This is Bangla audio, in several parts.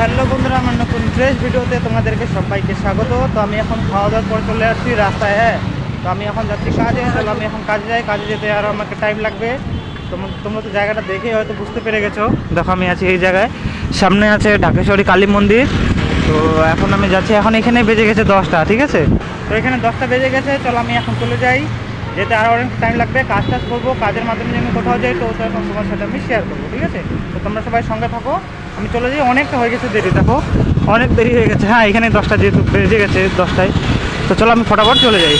হ্যালো বন্ধুরা, আমার নতুন ফ্রেশ ভিডিওতে তোমাদেরকে সবাইকে স্বাগত। তো আমি এখন খাওয়া দাওয়ার পর চলে আসছি রাস্তায়। হ্যাঁ, তো আমি এখন যাচ্ছি কাজে। চলো আমি এখন কাজে যাই। কাজে যেতে আরও আমাকে টাইম লাগবে। তোমরা তো জায়গাটা দেখেই হয়তো বুঝতে পেরে গেছো। দেখো আমি আছি এই জায়গায়, সামনে আছে ঢাকেশ্বরী কালী মন্দির। তো এখন আমি যাচ্ছি, এখন এখানে বেজে গেছে 10টা, ঠিক আছে? তো এখানে 10টা বেজে গেছে। চলো আমি এখন চলে যাই, যেতে আরও অনেক টাইম লাগবে। কাজ টাজ করবো, কাজের মাধ্যমে যদি আমি কোথাও যাই তো এখন তোমার সাথে আমি শেয়ার করবো, ঠিক আছে? তো তোমরা সবাই সঙ্গে থাকো, আমি চলে যাই। অনেকটা হয়ে গেছে দেরি, দেখো অনেক দেরি হয়ে গেছে। হ্যাঁ, এখানে 10টা যেহেতু বেজে গেছে 10টায়, তো চলো আমি ফটাফট চলে যাই।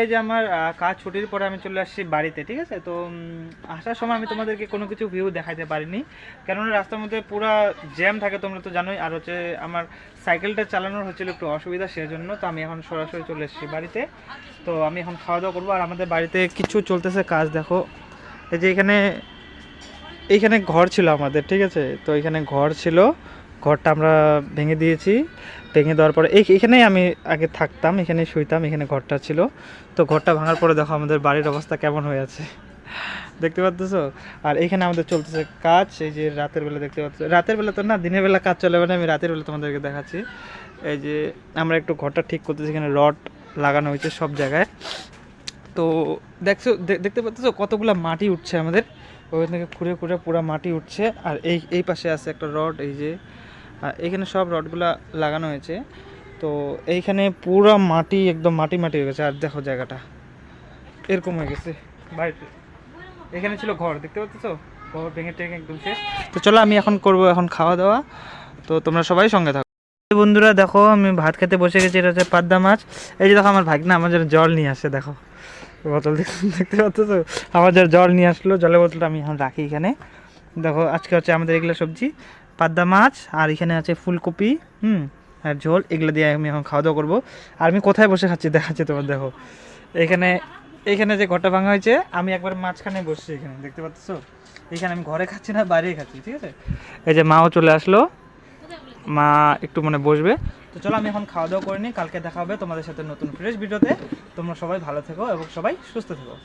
এই যে আমার কাজ ছুটির পরে আমি চলে আসছি বাড়িতে, ঠিক আছে? তো আসার সময় আমি তোমাদেরকে কোনো কিছু ভিউ দেখাতে পারিনি, কেননা রাস্তার মধ্যে পুরো জ্যাম থাকে, তোমরা তো জানোই। আর হচ্ছে আমার সাইকেলটা চালানোর হচ্ছিল একটু অসুবিধা, সেজন্য তো আমি এখন সরাসরি চলে এসেছি বাড়িতে। তো আমি এখন খাওয়া দাওয়া করবো। আর আমাদের বাড়িতে কিছু চলতেছে কাজ, দেখো এই যে এইখানে ঘর ছিল আমাদের, ঠিক আছে? তো এখানে ঘর ছিল, ঘরটা আমরা ভেঙে দিয়েছি। ভেঙে দেওয়ার পরে এখানেই আমি আগে থাকতাম, এখানেই শুইতাম, এখানে ঘরটা ছিল। তো ঘরটা ভাঙার পরে দেখো আমাদের বাড়ির অবস্থা কেমন হয়ে আছে, দেখতে পাচ্ছ? আর এখানে আমাদের চলতেছে কাজ। এই যে রাতের বেলা দেখতে পাচ্ছ, রাতের বেলা তো না, দিনের বেলা কাজ চলে, মানে আমি রাতের বেলা তোমাদেরকে দেখাচ্ছি। এই যে আমরা একটু ঘরটা ঠিক করতেছি, এখানে রড লাগানো হয়েছে সব জায়গায়। তো দেখতে পাচ্ছ কতগুলো মাটি উঠছে আমাদের ওখান থেকে, খুঁড়ে খুঁড়ে পুরো মাটি উঠছে। আর এই পাশে আছে একটা রড, এই যে এইখানে সব রডগুলা লাগানো হয়েছে। তো এইখানে পুরো মাটি, একদম মাটি মাটি হয়ে গেছে। আর দেখো জায়গাটা এরকম হয়ে গেছে বাড়িতে। এখানে ছিল ঘর, দেখতে পাচ্ছ? ঘর ভেঙে টেঙে একদম শেষ। তো চলো আমি এখন করবো এখন খাওয়া দাওয়া। তো তোমরা সবাই সঙ্গে থাকো। বন্ধুরা দেখো আমি ভাত খেতে বসে গেছি। এটা হচ্ছে পাবদা মাছ। এই যে দেখো আমার ভাগনা আমার জন্য জল নিয়ে আসে, দেখো বোতল দেখতে পাচ্ছ তো? আমার যার জল নিয়ে আসলো, জলের বোতলটা আমি এখন রাখি এখানে। দেখো আজকে হচ্ছে আমাদের এগুলো সবজি, পাবদা মাছ, আর এখানে আছে ফুলকপি, আর ঝোল। এগুলো দিয়ে আমি এখন খাওয়া দাওয়া করবো। আর আমি কোথায় বসে খাচ্ছি দেখাচ্ছি তোমার, দেখো এইখানে যে ঘরটা ভাঙা হয়েছে, আমি একবার মাঝখানে বসছি এখানে, দেখতে পাচ্ছ? এখানে আমি ঘরে খাচ্ছি না, বাইরেই খাচ্ছি, ঠিক আছে? এই যে মাও চলে আসলো, মা একটু মানে বসবে। তো চলো আমি এখন খাওয়া দাওয়া করে নিই, কালকে দেখা হবে তোমাদের সাথে নতুন ফ্রেশ ভিডিওতে। তোমরা সবাই ভালো থেকো এবং সবাই সুস্থ থেকো।